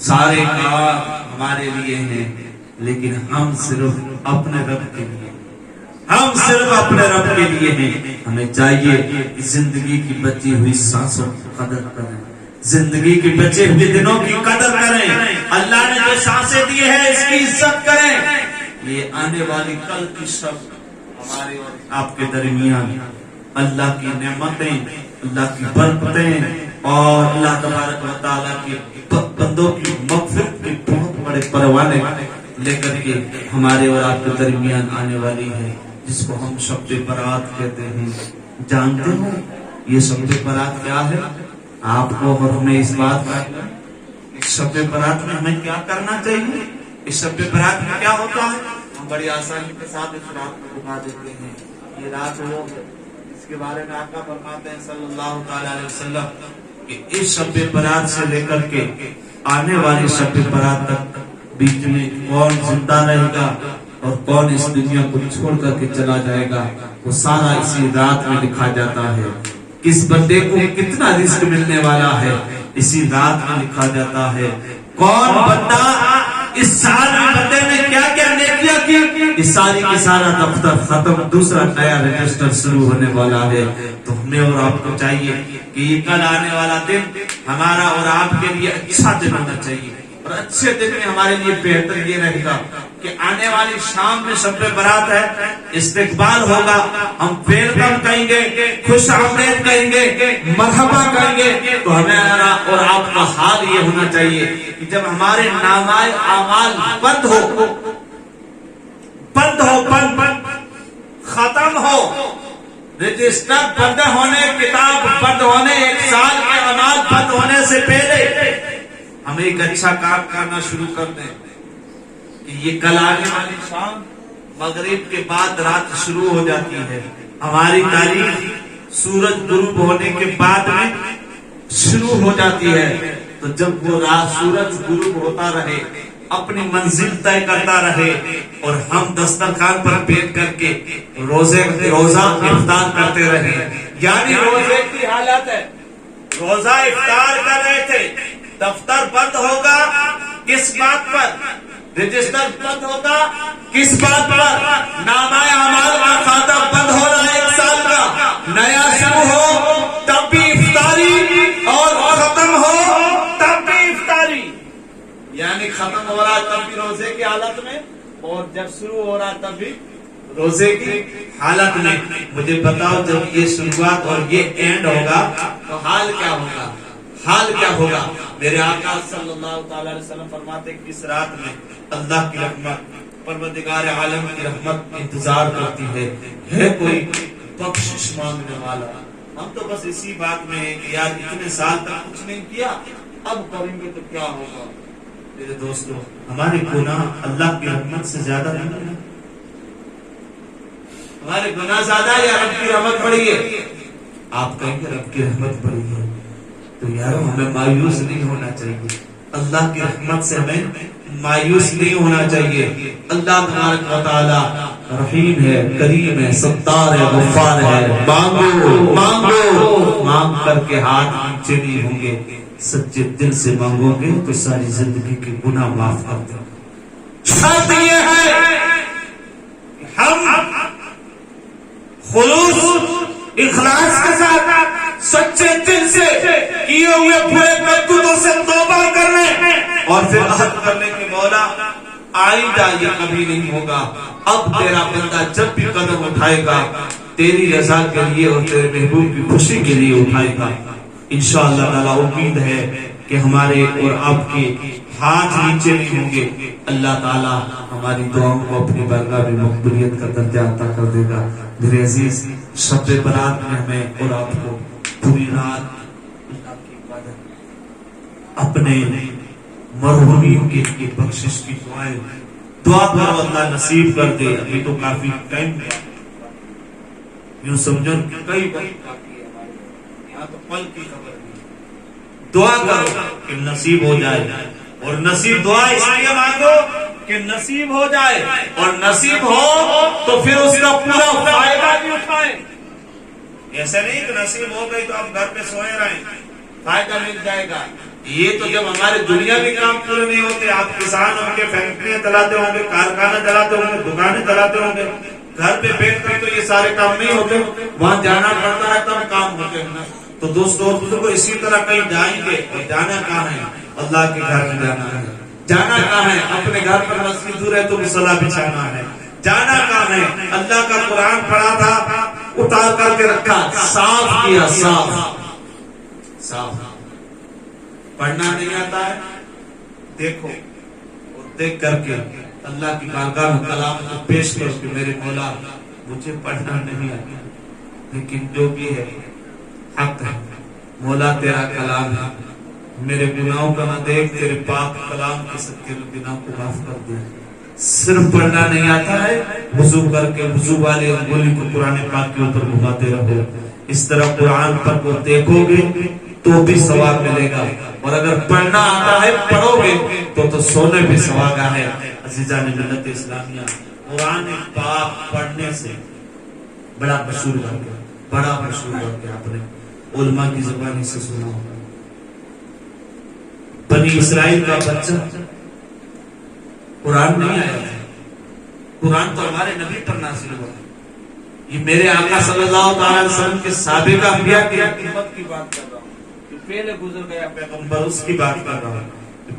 سارے کام ہمارے لیے ہیں، لیکن ہم صرف اپنے رب کے لیے، ہم صرف اپنے رب کے لیے ہیں. ہمیں چاہیے کہ زندگی کی بچی ہوئی سانسوں کی قدر کریں، زندگی کے بچے ہوئے دنوں کی قدر کریں. اللہ نے جو سانسیں دی ہے اس کی عزت کریں. یہ آنے والی کل کی شب ہمارے اور آپ کے درمیان اللہ کی نعمتیں، اللہ کی برکتیں اور اللہ تبارک و تعالیٰ کے بندوں کی مغفرت کے بہت بڑے پروانے لے کر کے ہمارے اور آپ کے درمیان آنے والی ہے، جس کو ہم شب برات کہتے ہیں. جانتے ہو یہ شب برات کیا ہے؟ آپ کو اور ہمیں اس بات کا اس شب برات میں ہمیں کیا کرنا چاہیے؟ اس شب برات میں کیا ہوتا ہے؟ ہم بڑی آسانی کے ساتھ اس رات کو بتا دیتے ہیں. یہ رات وہ اس کے بارے میں آقا فرماتے ہیں صلی اللہ تعالی علیہ وسلم کہ اس شب برات سے لے کر کے آنے والی شب برات تک بیچ میں کون زندہ رہے گا اور کون اس دنیا کو چھوڑ کر کے چلا جائے گا، وہ سارا اسی رات میں لکھا جاتا ہے. کس بندے کو کتنا رزق ملنے والا ہے اسی رات میں لکھا جاتا ہے. کون بندہ اس سال میں بندے نے کیا کیا نیکیاں کی، اس ساری کی سارا دفتر ختم، دوسرا نیا رجسٹر شروع ہونے والا ہے. تو ہمیں اور آپ کو چاہیے کہ یہ کل آنے والا دن ہمارا اور آپ کے لیے اچھا دن ہونا چاہیے. اور اچھے دن میں ہمارے لیے بہتر یہ رہے گا کہ آنے والی شام میں شب برات ہے، استقبال ہوگا، ہم ویلکم کہیں گے، خوش آمدید کہیں گے، مرحبا کہیں گے. تو ہمارا اور آپ کا حال یہ ہونا چاہیے کہ جب ہمارے نامۂ اعمال بند ختم ہو، رجسٹر بند ہونے، کتاب بند ہونے، ایک سال کے اعمال بند ہونے سے پہلے ہمیں ایک اچھا کام کرنا شروع کر دیں کہ یہ کل آنے والی شام مغرب کے بعد رات شروع ہو جاتی ہے. ہماری تاریخ سورج غروب ہونے کے بعد میں شروع ہو جاتی ہے. تو جب وہ رات سورج غروب ہوتا رہے، اپنی منزل طے کرتا رہے اور ہم دسترخوان پر بیٹھ کر کے روزہ افطار کرتے رہے. یعنی روزے کی حالت ہے، روزہ افطار کر رہے تھے، دفتر بند ہوگا کس بات پر؟ رجسٹر بند ہوگا کس بات پر؟ نامۂ اعمال کا کھاتہ بند ہو رہا ہے، ایک سال کا نیا شروع ہو تب بھی افطاری اور ختم ہو تب بھی افطاری. یعنی ختم ہو رہا تب بھی روزے کی حالت میں اور جب شروع ہو رہا تب بھی روزے کی حالت میں. مجھے بتاؤ جب یہ شروعات اور یہ اینڈ ہوگا تو حال کیا ہوگا؟ حال کیا ہوگا؟ میرے آقا صلی اللہ تعالی علیہ وسلم فرماتے کہ اس رات میں اللہ کی رحمت، پروردگار عالم کی رحمت انتظار کرتی ہے کوئی بخشش مانگنے والا. ہم تو بس اسی بات میں ہیں کہ یار اتنے سال تک کچھ نہیں کیا، اب کریں گے تو کیا ہوگا. میرے دوستو، ہمارے گناہ اللہ کی رحمت سے زیادہ نہیں ہے؟ ہمارے گناہ زیادہ یا رب کی رحمت بڑی ہے؟ آپ کہیں گے رب کی رحمت بڑی ہے. تو یارو ہمیں مایوس نہیں ہونا چاہیے، اللہ کی رحمت سے ہمیں مایوس نہیں ہونا چاہیے. اللہ تبارک و تعالی رحیم ہے، کریم ہے، ستار ہے، غفار ہے. مانگو مانگ کر کے ہاتھ نیچے نہیں ہوں گے. سچے دل سے مانگو گے تو ساری زندگی کے گناہ معاف کر دیں. شرط یہ ہے ہم خلوص اخلاص کے ساتھ سچے دل سے کیے ہوئے برے کرتوتوں سے توبہ کرنے اور پھر عہد کرنے کے مولا آئندہ یہ کبھی نہیں ہوگا. اب تیرا بندہ جب بھی قدم اٹھائے گا تیری رضا کے لیے اور تیرے محبوب کی خوشی کے لیے اٹھائے گا. انشاءاللہ تعالیٰ امید ہے کہ ہمارے اور آپ کے ہاتھ نیچے نہیں ہوں گے. اللہ تعالیٰ ہماری دعاؤں کو اپنی بارگاہ میں مقبولیت کا درجہ عطا کر دے گا. میرے عزیز، شب برات میں ہمیں اور آپ کو پوری رات اللہ کی عبادت، اپنے مرحومین کی بخشش کی دعائیں دعا کرو اللہ نصیب کر دے. ابھی تو کافی ٹائم ہے, یوں سمجھو کئی وقت باقی ہے ہمارے, یہاں تو پل کی خبر نہیں. دعا کرو کہ نصیب ہو جائے, اور نصیب دعا اس لیے مانگو کہ نصیب ہو جائے, اور نصیب ہو تو پھر اس کا پورا فائدہ بھی اٹھائیں. ایسا نہیں کہ نصیب ہو گئی تو آپ گھر پہ سوئے رہیں, فائدہ مل جائے گا. یہ تو جب ہمارے دنیا کے کام پورے نہیں ہوتے, آپ کسان ہوں گے, فیکٹریاں چلاتے ہوں گے, کارخانہ چلاتے ہوں گے, دکانیں چلاتے ہوں گے, گھر پہ بیٹھ کر تو یہ سارے کام نہیں ہوتے, وہاں جانا پڑتا ہے تب کام ہوتے ہیں. تو دوستوں کو اسی طرح کہیں جائیں گے, اور جانا کہاں ہے؟ اللہ کے گھر میں جانا ہے. جانا کہاں ہے؟ اپنے گھر پر مسجد دور ہے تو مصلی بچھانا ہے. جانا کہاں ہے؟ اللہ کا قرآن پڑھا تھا, اتار کر کے رکھا, صاف کیا, صاف. پڑھنا نہیں آتا ہے, دیکھو, اور دیکھ کر کے اللہ کی بارگاہ میں کلام کو پیش کرو کہ میرے مولا مجھے پڑھنا نہیں آتا, لیکن جو بھی ہے حق ہے, مولا تیرا کلام ہے, میرے گناہوں کا نہ دیکھ, تیرے پاک کلام کے صدقے میں گناہ کو معاف کر دے. صرف پڑھنا نہیں آتا ہے, وضو کر کے وضو والے انگلی کو قرآن پاک کے اوپر گھماتے رہو. اس طرح قرآن پر کو دیکھو گے تو بھی ثواب ملے گا, اور اگر پڑھنا آتا ہے پڑھو گے تو سونے بھی ثواب ہے. عزیزان ملت اسلامیہ, قرآن پاک پڑھنے سے بڑا مشہور ہو گیا, بڑا مشہور ہو گیا. آپ نے علماء کی زبانی سے سنا ہوگا, بنی اسرائیل کا بچہ قرآن نہیں آیا تھا, قرآن تو ہمارے نبی پر نازل ہوا. یہ میرے آقا صلی اللہ تعالی علیہ وسلم کے سابقہ انبیاء کی امت کی بات کر رہا ہوں, جو پہلے گزر گیا پیغمبر اس کی بات کر رہا ہوں,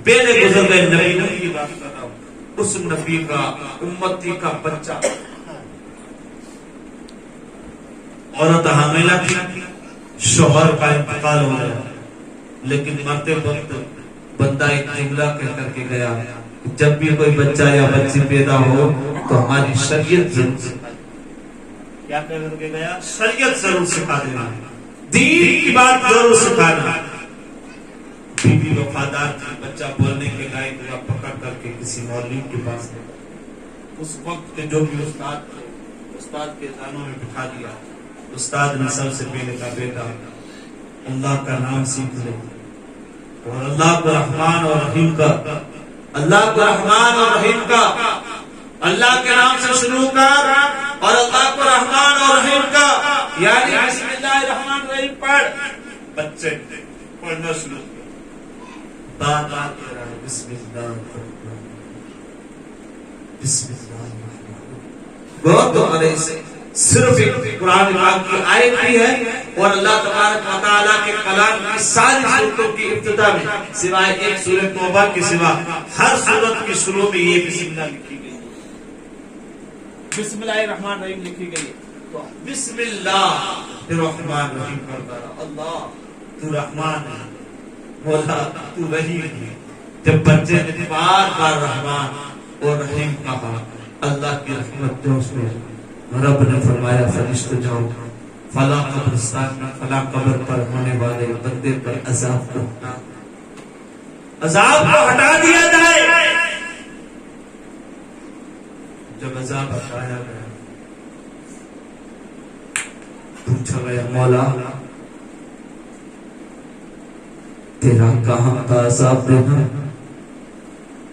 پہلے گزر گئے نبی کی بات کر رہا ہوں. اس نبی کا امتی کا بچہ عورت حاملہ تھی, شوہر کا انتقال ہو گیا, لیکن مرتے وقت بندہ ایک جملہ کہہ کر کے گیا, جب بھی کوئی بچہ یا بچی پیدا ہو تو ہماری شریعت ضرور سکھا دے. کیا کہہ کر کے گیا؟ شریعت ضرور سکھا دینا, دین کی بات ضرور سکھانا. بی بی وفادار تھی, بچہ بولنے کے لائق ہوا, پکڑ کر کے کسی مولوی کے پاس گیا. اس وقت کے جو بھی استاد تھے, استاد کے دانوں میں بٹھا دیا. استاد نے سب سے پہلے کہا, بیٹا اللہ کا نام سیکھ لو, اور اللہ کو رحمان اور رحیم کا, اللہ کو رحمان اور رحیم کا, اللہ کے نام سے شروع کر, اور اللہ کو رحمان اور رحیم کا, یعنی بسم اللہ الرحمن الرحیم پڑھ. بچے پڑھنا شروع کر, بات کہہ رہا ہے بسم اللہ بسم اللہ. بہت تو علیہ سے صرف ایک قرآن پاک کی آیت بھی ہے, اور اللہ تبارک و تعالیٰ کے کلام کی ساری سورتوں کی ابتدا میں سوائے ایک سورۃ توبہ کے سوا ہر سورت کی شروع میں یہ بسم اللہ لکھی گئی, بسم اللہ الرحمن الرحیم لکھی گئی. تو بسم اللہ الرحمن الرحیم پڑھتا رہا. اللہ تو رحمان ہے, مولا تو رحیم ہے. جب بچے نے بار بار رحمان اور رحیم کہا, اللہ کی رحمت جو اس میں, رب نے فرمایا فرشتوں جاؤ فلاں قبرستان میں فلاں قبر پر ہونے والے بندے پر عذاب کو ہٹا دیا جائے. جب عذاب ہٹایا گیا, پوچھا گیا مولا تیرا کہاں کا عذاب دینا,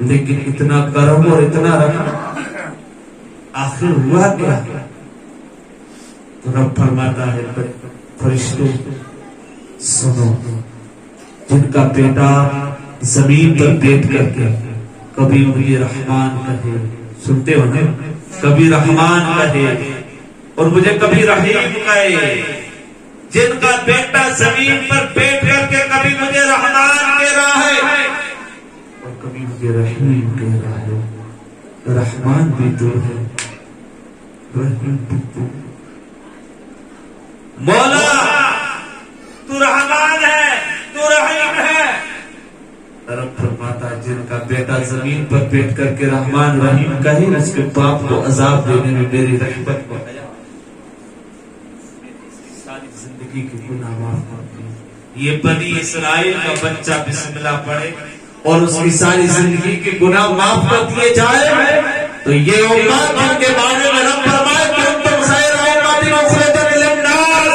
لیکن اتنا کرم اور اتنا رحم, آخر ہوا کیا؟ تو رب فرماتا ہے فرشتوں سنو, جن کا بیٹا زمین پر بیٹھ کر کے کبھی مجھے رحمان کہے, سنتے ہو نا, کبھی رحمان کہے اور مجھے کبھی رحیم کہے, جن کا بیٹا زمین پر بیٹھ کر کے کبھی مجھے رحمان کہہ رہا ہے اور کبھی مجھے رحیم کہہ رہا ہے. رحمان بھی تو ہے, رحیم بھی تو. مولا تو رحمان ہے, تو رحیم ہے. رب فرماتا ہے جن کا بیٹا زمین پر بیٹھ کر کے رحمان رحیم کہے, اس کے باپ کو عذاب دینے میں میری رحمت کو حیا, ساری زندگی کی گناہ معاف کر دی. یہ بنی اسرائیل کا بچہ بسم اللہ پڑھے اور اس کی ساری زندگی کے گناہ معاف کر دیے جائے، تو یہ امت جن کے بارے میں رب فرمائے کنتم خیر امۃ اخرجت للناس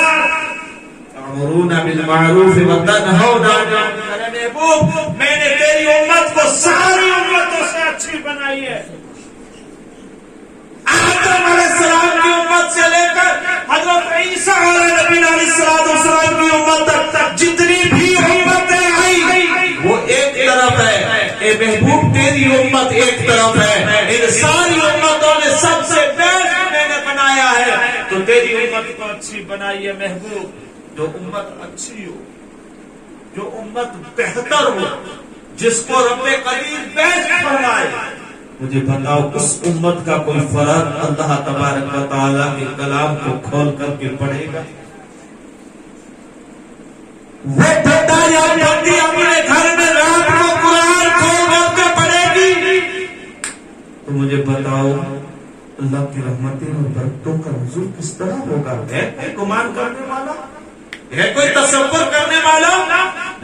تأمرون بالمعروف وتنہون عن المنکر، میں نے تیری امت کو ساری امتوں سے اچھی بنائی ہے۔ آدم علیہ السلام کی امت سے لے کر حضرت عیسیٰ علیہ السلام کی امت تک جتنی بھی امتیں آئی وہ ایک طرف ہے، اے محبوب تیری امت ایک طرف ہے، ان ساری امتوں میں سب سے بیسٹ میں نے بنایا ہے، تو تیری امت کو اچھی بنائی ہے محبوب۔ جو امت اچھی ہو، جو امت بہتر ہو، جس کو رب کریم بیسٹ فرمائے، مجھے بتاؤ اس امت کا کوئی فرق اللہ تبارک و تعالیٰ کے کلام کو کھول کر کے پڑھے گا؟ وہ بندہ یا بندی اپنے گھر میں رات کو قرآن کھول کر کے پڑھے گی، تو مجھے بتاؤ اللہ کی رحمتیں اور برکتوں کا نزول کس طرح ہوگا؟ ہے کوئی گمان کرنے والا؟ ہے کوئی تصور کرنے والا؟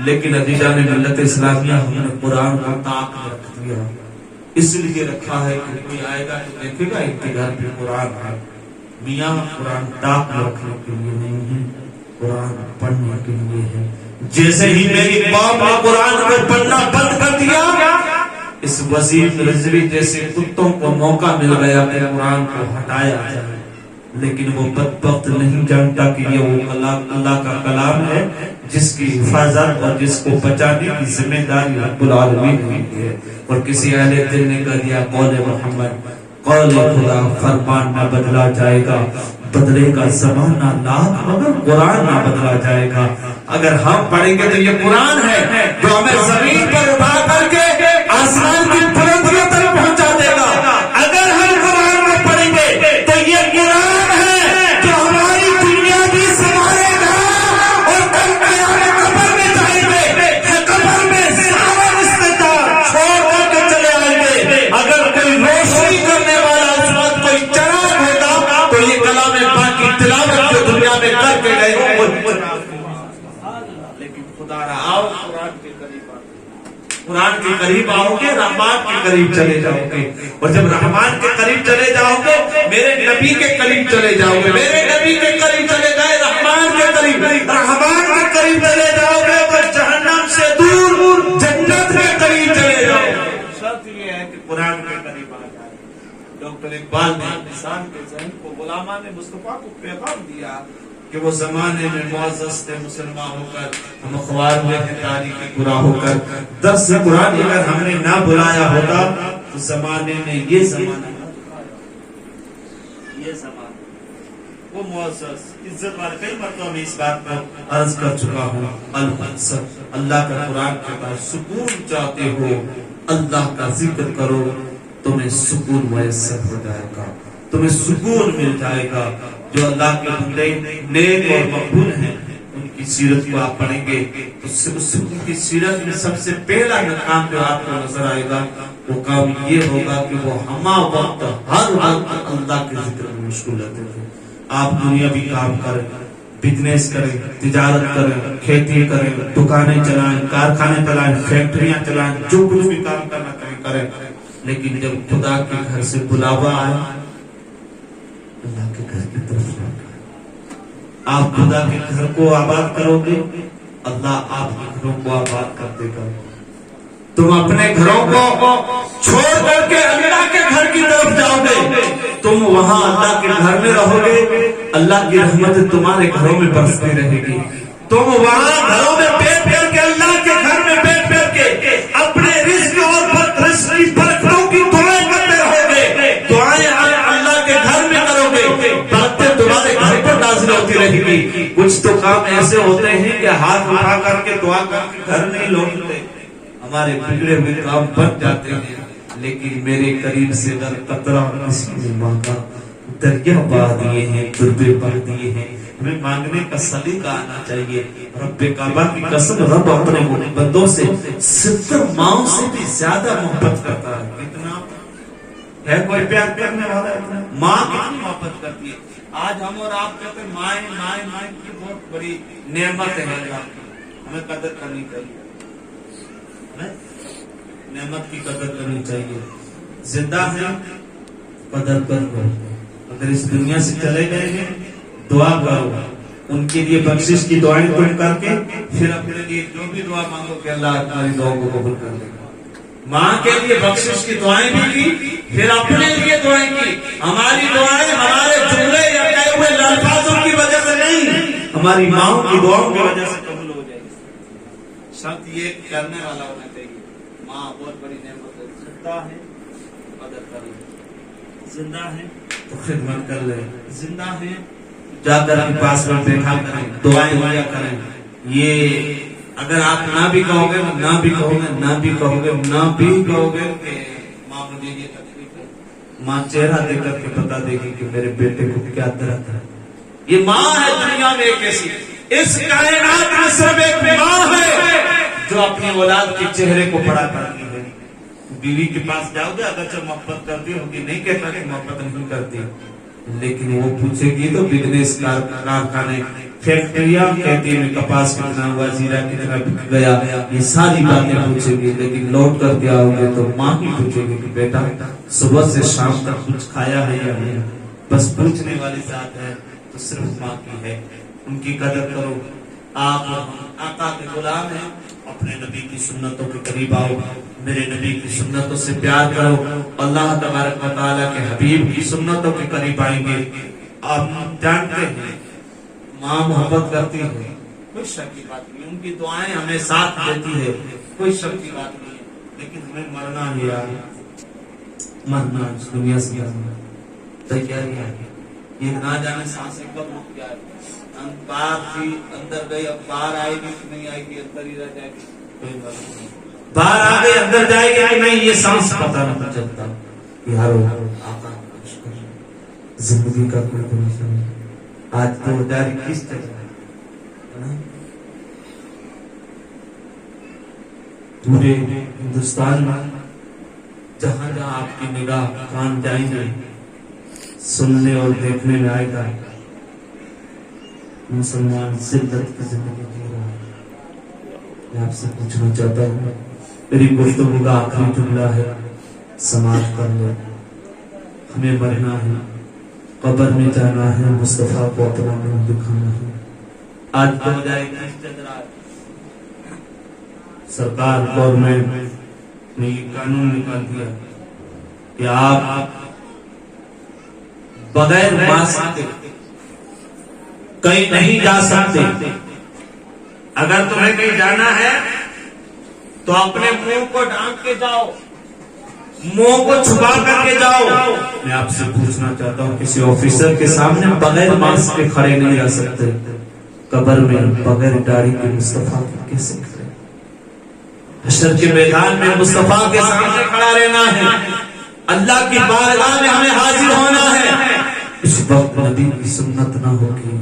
لیکن عزیزان ملت اسلامیہ، ہم نے قرآن کو طاق میں رکھ دیا، اس لیے رکھا ہے کہ کوئی آئے گا تو دیکھے گا ان کے گھر پہ قرآن ہے، میاں قرآن طاق میں رکھنے کے لیے نہیں ہے، قرآن پڑھنے کے لیے ہے۔ جیسے ہی میری باپ نے قرآن کو پڑھنا بند کر دیا، اس وسیم رضوی جیسے کتوں کو موقع مل گیا کہ قرآن کو ہٹایا جائے، لیکن وہ بدبخت نہیں جانتا کہ یہ وہ اللہ کا کلام ہے جس کی حفاظت اور جس کو بچانے کی ذمہ داری رب العالمین کی ہے۔ اور کسی اہل دل نے کہہ دیا قول محمد، قول خدا فرمان نہ بدلا جائے گا، بدلے گا زمانہ لاکھ مگر قرآن نہ بدلا جائے گا۔ اگر ہم پڑھیں گے تو یہ قرآن ہے جو ہمیں زمین پر اٹھا کر کے آسمان کی بلندیوں تک پہنچا دے گا۔ اگر ہم قرآن کو پڑھیں گے تو یہ قرآن ہے جو ہماری دنیا بھی سنبھالے گا، اور کل قیامت قبر میں جائیں گے، قبر میں سارا استطاعت چھوڑ کر کے چلے آئیں گے۔ اگر کوئی روشنی کرنے والا اس وقت کوئی چراغ ہوگا تو یہ کلام پاک کی تلاوت جو دنیا میں کر کے گئے ہوں، لیکن خدا رہا آؤ قرآن کے قریب آؤ، قرآن کے قریب آؤ گے، رحمان کے قریب چلے جاؤ گے، اور جب رحمان کے قریب چلے جاؤ گے میرے نبی کے قریب چلے جاؤ گے، میرے نبی کے قریب چلے گئے رحمان کے قریب، رحمان کے قریب چلے جاؤ گے تو جہنم سے دور جنت کے قریب چلے جاؤ گے۔ شرط یہ ہے کہ قرآن کے قریب آ جائے۔ ڈاکٹر اقبال نے انسان کے ذہن کو غلامان مصطفیٰ کو پیغام دیا کہ وہ زمانے میں معزز تھے مسلمان ہو کر، ہم اخبار میں ہیں تاریخ برا ہو کر، درس قرآن اگر ہم نے نہ بلایا ہوتا تو زمانے میں یہ زمانہ وہ معزز عزت والے، کئی مرتبہ میں اس بات پر عرض کر چکا ہوں، الحسن اللہ کا قرآن کے بعد سکون چاہتے ہو، اللہ کا ذکر کرو، تمہیں سکون میسر ہو جائے گا، تمہیں سکون مل جائے گا۔ جو اللہ کے بندے نیک اور مقبول ہیں ان کی سیرت کو آپ پڑھیں گے تو ان کی سیرت میں سب سے پہلا کام جو آپ کو نظر آئے گا وہ کام یہ ہوگا کہ وہ ہمہ وقت ہر وقت اللہ کے ذکر میں مشغول رہتے تھے۔ آپ دنیا بھی کام کریں، بزنس کریں، تجارت کریں، کھیتی کریں، دکانیں چلائیں، کارخانے چلائیں، فیکٹریاں چلائیں، جو کچھ بھی کام کرنا کریں، لیکن جب خدا کے گھر سے بلاوا آئے اللہ کے گھر کی طرف جانا، آپ خدا کے گھر کو آباد کرو گے، اللہ آپ کے گھروں کو آباد کر دے گا۔ تم اپنے گھروں کو چھوڑ کر کے اللہ کے گھر کی طرف جاؤ گے، تم وہاں اللہ کے گھر میں رہو گے، اللہ کی رحمت تمہارے گھروں میں برستی رہے گی۔ تم وہاں گھروں میں بیٹھ کر کے اللہ کے گھر میں بیٹھ کر کے اپنے رزق اور برکتوں کی دعائیں کرتے رہو گے، دعائیں اللہ کے گھر میں کرو گے، برکتیں تمہارے گھر پر نازل ہوتی رہے گی۔ کچھ تو کام ایسے ہوتے ہیں کہ ہاتھ اٹھا کر کے دعا کر کے گھر نہیں لوٹتے، ہمارے بگڑے ہوئے کام بن جاتے ہیں، لیکن میرے قریب سے در قطرہ اس نے مانگا، دریا بہا دیے ہیں، تربے بہا دیے ہیں۔ ہمیں مانگنے کا سلیقہ آنا چاہیے۔ رب کعبہ کی قسم، رب اپنے بندوں سے 70 ماؤں سے بھی زیادہ محبت کرتا ہے۔ کتنا ہے کوئی پیار کرنے والا؟ اتنا ماں کتنی محبت کرتی ہے۔ آج ہم اور آپ کہتے ہیں مائیں مائیں مائیں کی بہت بڑی نعمت ہے، ہمیں قدر کرنی چاہیے۔ نعمت کی قدر کرنی چاہیے. زندہ ہے قدر کرو. اگر اس دنیا سے چلے گئے ہیں دعا کرو, ان کے لیے بخشش کی دعائیں تم کر کے پھر اپنے لیے جو بھی دعا مانگو کہ اللہ تمہاری دعا کو قبول کر لے گا. ماں کے لیے بخشش کی دعائیں بھی کی, پھر اپنے لیے دعائیں کی. ہماری دعائیں ہمارے جملے یا کہے ہوئے الفاظوں کی وجہ سے نہیں, ہماری ماں کی دعاؤں کی وجہ سے قبول ہو جائے گی. شرط یہ کرنے والا ہونا چاہیے. ماں بہت بڑی نعمت ہے. زندہ ہے قدر کر لے, زندہ ہے تو خدمت کر لے, زندہ ہے جا کر کے پاس میں بیٹھا کریں, دعائیں دیا کریں. یہ اگر آپ نہ بھی کہو گے نہ بھی کہو گے نہ بھی کہو گے نہ بھی کہو گے کہ ماں مجھے یہ تکلیف ہے, ماں چہرہ دیکھ کر کے بتا دے گی کہ میرے بیٹے کو کیا درد ہے. یہ ماں ہے دنیا میں ایک ایسی, اس کائنات میں صرف ایک ماں ہے جو اپنی اولاد کے چہرے کو پڑا کرتی ہے. بیوی کے پاس جاؤ گے اگرچہ محبت کرتی ہوگی, نہیں کہتا کہ محبت نہیں کرتی, لیکن وہ پوچھے گی تو بزنس کارخانے فیکٹریاں کہتی ہیں کپاس کتنا ہوا, زیرہ کتنا بک گیا, یہ ساری باتیں پوچھے گی. لیکن لوٹ کر کے آؤ گے تو ماں ہی پوچھے گی کہ بیٹا صبح سے شام تک کچھ کھایا ہے یا نہیں. بس پوچھنے والی ذات ہے تو صرف ماں کی ہے. ان کی قدر کرو. آپ آقا کے غلام ہیں, اپنے نبی کی سنتوں کے قریب آؤ, میرے نبی کی سنتوں سے پیار کرو. اللہ تبارک و تعالیٰ کے حبیب کی سنتوں کے قریب آئیں گے. آپ جانتے ہیں ماں محبت کرتی ہے, کوئی شک کی بات نہیں. ان کی دعائیں ہمیں ساتھ دیتی ہے, کوئی شک کی بات نہیں ہے. لیکن ہمیں مرنا ہے یار, مرنا اس دنیا سے مرنا تیاری ہے. یہ نہ جانے سانسیں کب رک جائے. باہر تھی اندر گئی, اب باہر آئے گی کہ نہیں آئے گی, اندر ہی رہ جائے گی, کوئی بات نہیں. باہر آ گئی اندر جائے گی کہ نہیں یہ سانس پتہ نہیں چلتا. یارو آقا زندگی کا کوئی بھروسہ نہیں. آج 2021 چل رہا ہے, پورے ہندوستان میں جہاں جہاں آپ کی نگاہ کان جائیں گے سننے اور دیکھنے میں آئے گا مسلمان ذلت کی زندگی جی رہا ہے. میں آپ سے پوچھنا چاہتا ہوں, میری گفتگو کا آخری جملہ ہے, سماعت کر لو. ہمیں مرنا ہے, قبر میں جانا ہے, مصطفیٰ کو اپنا منہ دکھانا ہے. آج 2021 چل رہا ہے, سرکار گورنمنٹ نے یہ قانون نکال دیا کہ آپ بغیر ماسک کے کہیں نہیں جا سکتے. اگر تمہیں کہیں جانا ہے تو اپنے منہ کو ڈھانپ کے جاؤ, منہ کو چھپا کر کے جاؤ. میں آپ سے پوچھنا چاہتا ہوں, کسی آفیسر کے سامنے بغیر ماسک کے کھڑے نہیں رہ سکتے, قبر میں بغیر داڑھی کے مصطفیٰ کے کیسے کھڑے؟ حشر کے میدان میں مصطفیٰ کے سامنے کھڑا رہنا ہے, اللہ کی بارگاہ میں ہمیں حاضر ہونا ہے. اس وقت نبی کی سنت نہ ہوگی,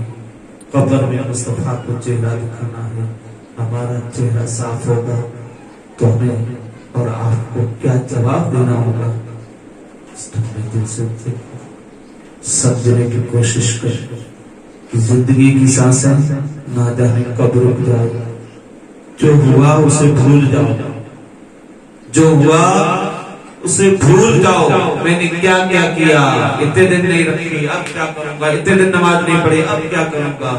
قبر میں مصطفیٰ کو چہرہ دکھانا ہے. ہمارا چہرہ صاف ہوگا تو ہمیں اور آپ کو کیا جواب دینا ہوگا. دل سے سمجھنے کی کوشش کر کہ زندگی کی سانسیں نہ جانے کب رک جائے. جو ہوا اسے بھول جاؤ, جو ہوا اسے بھول جاؤ. میں نے کیا کیا کیا, اتنے دن نہیں رکھی, اب کیا کروں گا, اتنے دن نماز نہیں پڑھی, اب کیا کروں گا.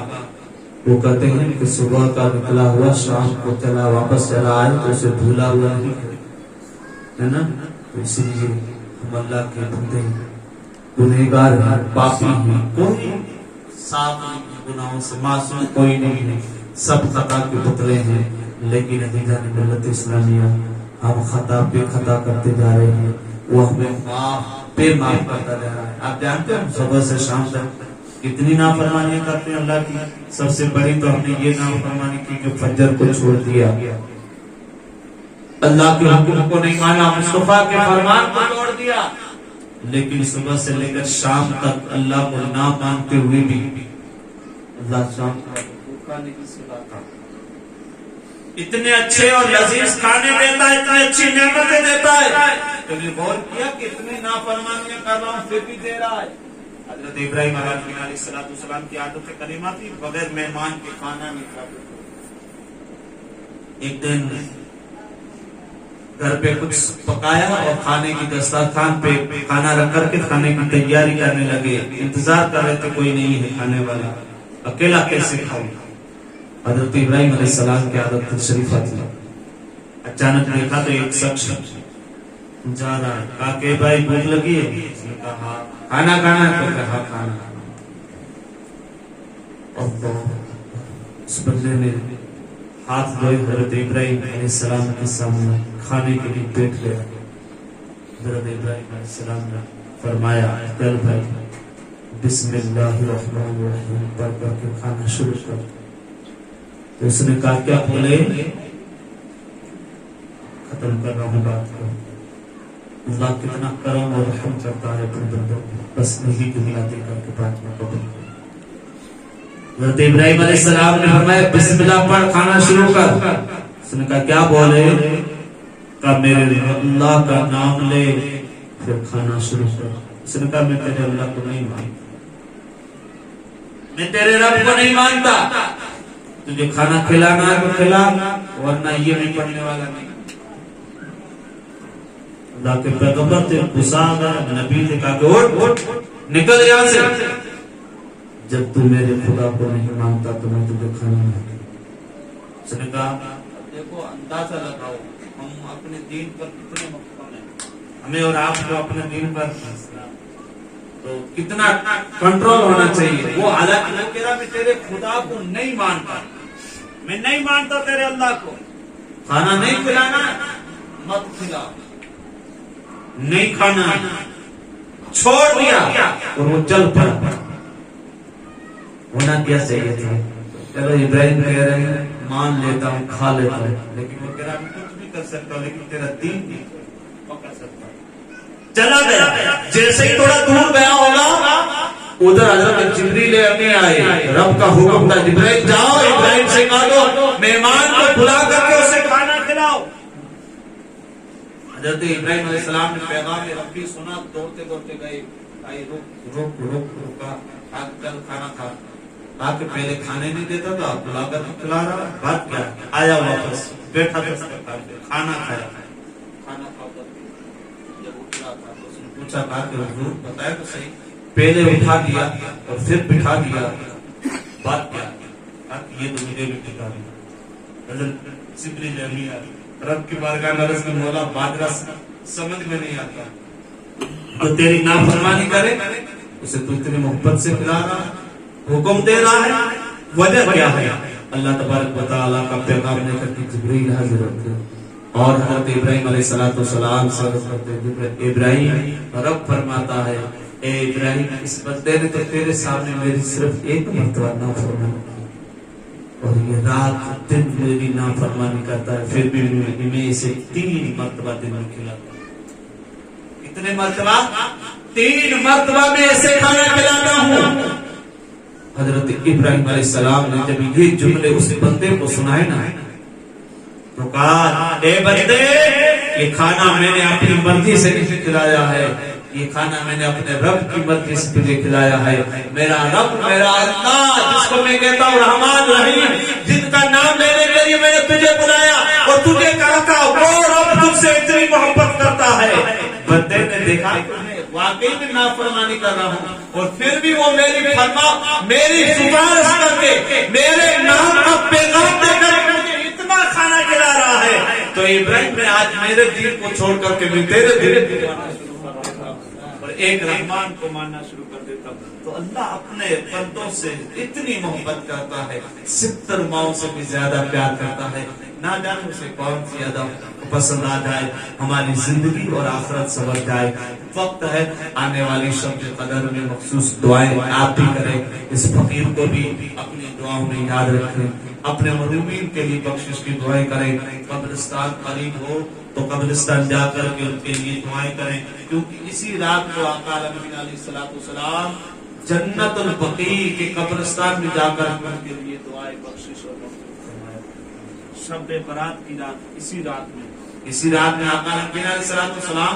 وہ کہتے ہیں کہ صبح کا نکلا ہوا شام کو چلا واپس چلا آئے تو اسے بھولا ہوا نہیں ہے نا. اسی لیے ہم اللہ کے بندے گنہگار ہیں, پاپی ہیں, کوئی صاف نہیں گناہوں سے, معصوم کوئی نہیں ہے, سب خطا کے پتلے ہیں. لیکن عزیزان ملت اسلامیہ ہم خطا پہ خطا کرتے جا رہے ہیں, وہ ہمیں معاف پہ معاف کرتا جا رہا ہے. آپ جانتے ہیں ہم صبح سے شام تک کتنی نافرمانیاں کرتے ہیں اللہ کی. سب سے بڑی تو ہم نے یہ نافرمانی کی کہ فجر کو چھوڑ دیا, اللہ کے حکم کو نہیں مانا, مصطفیٰ کے فرمان کو چھوڑ دیا. لیکن صبح سے لے کر شام تک اللہ کو نہ مانتے ہوئے بھی اللہ شام کو بھوکا نہیں سلاتا. اتنے اچھے اور لذیذ کھانے دیتا ہے, اتنے اچھی نعمتیں دیتا ہے, کبھی غور کیا کہ اتنی نافرمانیاں کر رہا ہوں پھر بھی دے رہا ہے. حضرت ابراہیم علیہ السلام کی عادت کریمہ تھی, بغیر مہمان کے کھانا نہیں کھاتے. ایک دن گھر پہ کچھ پکایا اور کھانے کی دسترخوان پہ کھانا رکھ کر کے کھانے کی تیاری کرنے لگے. انتظار کر رہے تھے کوئی نہیں ہے کھانے والا, اکیلا کیسے کھاؤں. حضرت ابراہیم علیہ السلام کی عادت شریفہ تھی. اچانک دیکھا تو ایک شخص جا رہا ہے. کہا کہ بھائی بھوک لگی ہے؟ اس نے کہا ہاں. کھانا کھانا ہے؟ تو کہا کھانا. اس بندے نے ہاتھ دھوئے حضرت ابراہیم علیہ السلام کے سامنے کھانے کے لیے بیٹھ گیا. حضرت ابراہیم علیہ السلام نے فرمایا چل بھائی بسم اللہ الرحمن الرحیم پڑھ کر کے کھانا شروع کر. تو اس نے کہا کیا بولے؟ ختم کر رہا ہوں بات کو. اللہ کتنا کرم اور رحم کرتا ہے اپنے بندوں کو. بس نہیں دنیا دے کر کے بات میں قبول کر. حضرت ابراہیم علیہ السلام نے فرمایا بسم اللہ پڑھ کھانا شروع کر. اس نے کہا کیا بولے؟ کہا میرے اللہ کا نام لے پھر کھانا شروع کر. اس نے کہا میں تیرے اللہ کو نہیں مانتا, میں تیرے رب کو نہیں مانتا. تجھے کھانا کھلانا ہے تو کھلا, ورنہ یہ نہیں پڑھنے والا نہیں. اللہ کے پیغمبر تھے, غصہ آ گیا, نبی نے کہا کہ اٹھ نکل یہاں سے. جب تو میرے خدا کو نہیں مانتا تو میں تجھے کھانا نہیں. اس نے کہا دیکھو اندازہ لگاؤ ہم اپنے دین پر کتنے مقبول ہیں, ہمیں اور آپ کو اپنے دین پر تو کتنا کنٹرول ہونا چاہیے. وہ حالانکہ وہ کہہ رہا میں تیرے خدا کو نہیں مانتا, میں نہیں مانتا تیرے اللہ کو. کھانا نہیں کھلانا مت کھلا, نہیں کھانا چھوڑ دیا اور وہ چل پڑا. ہونا کیا چاہیے تھا؟ چلو ابراہیم کہہ رہے ہیں مان لیتا ہوں کھا لیتا ہوں, لیکن وہ کہہ رہا میں کچھ بھی کر سکتا ہوں لیکن تیرا دین نہیں پکڑ سکتا. چلا گیا. جیسے ہی تھوڑا دور گیا ہوگا ادھر حضرت جبریل امین آئے. رب کا حکم تھا جبریل جاؤ ابراہیم سے کہا دو مہمان کو بلا کر کے اسے کھانا کھلاؤ. حضرت ابراہیم علیہ السلام نے پیغام ربی سنا, دوڑتے دوڑتے گئے. رکا کل کھانا کھا. آپ پہلے کھانے نہیں دیتا تو آپ بلا کر کھلا رہا. بات کیا؟ آیا واپس بیٹھا کھانا کھایا. کھانا کھا کر جب اٹھا تھا تو اس نے پوچھا کہا کہ حضور بتایا تو صحیح, پہلے اٹھا دیا اور پھر بٹھا دیا, بات کیا؟ یہ تو مجھے بھی ٹھکا دیا. حضرت جبریل امین رب کی بارگاہ میں عرض میں مولا بات سمجھ میں نہیں آتا, تو تیری نافرمانی کرے اسے تو اتنی محبت سے کھلا رہا ہے, حکم دے رہا ہے, وجہ کیا ہے؟ اللہ تبارک و تعالیٰ کا پیغام لے کر کے جبریل حاضر ہوتے اور حضرت ابراہیم علیہ السلام سے ابراہیم رب فرماتا ہے اے ابراہیم اس بندے نے تو تیرے سامنے میری صرف ایک مرتبہ نافرمانی کی اور یہ رات دن میری نافرمانی کرتا ہے, پھر بھی میں اسے 3 مرتبہ دن میں کھلاتا ہوں. کتنے مرتبہ؟ 3 مرتبہ میں اسے کھانا کھلاتا ہوں. حضرت ابراہیم علیہ السلام نے جب یہ جملے اس بندے کو سنائے نا تو کہا اے بندے یہ کھانا میں نے اپنی مرضی سے نہیں کھلایا ہے, یہ کھانا میں نے اپنے رب کی مرضی سے تجھے کھلایا ہے. میرا رب میرا اللہ جس کو میں کہتا ہوں رحمان رحیم, جن کا نام لینے کے لیے میں نے تجھے بلایا اور تجھے کہا تھا وہ رب تجھ سے اتنی محبت کرتا ہے. بندے نے دیکھا واقعی میں نافرمانی کر رہا ہوں اور پھر بھی وہ میری سفارش کر کے میرے نام کا پیغام دے کر مجھے اتنا کھانا کھلا رہا ہے, تو ابراہیم نے آج میرے دین کو چھوڑ کر کے میں تیرے دین اور ایک رحمان کو ماننا شروع کر دیتا ہوں. تو اللہ اپنے بندوں سے اتنی محبت کرتا ہے, 70 ماؤں سے بھی زیادہ پیار کرتا ہے. نہ جانے اسے کون سی ادا پسند آ جائے, ہماری زندگی اور آخرت سنور جائے. وقت ہے آنے والی شب قدر میں مخصوص دعائیں آپ بھی کریں, اس فقیر کو بھی اپنی دعاؤں میں یاد رکھیں, اپنے مظلومین کے لیے بخشش کی دعائیں کریں. قبرستان قریب ہو تو قبرستان جا کر کے ان کے لیے دعائیں کریں, کیونکہ اسی رات کو آقا علیہ السلام جنت البقیع کے قبرستان میں جا کر ان کے لیے دعائیں بخشش اور شب برات کی رات, اسی رات میں آقا علیہ السلام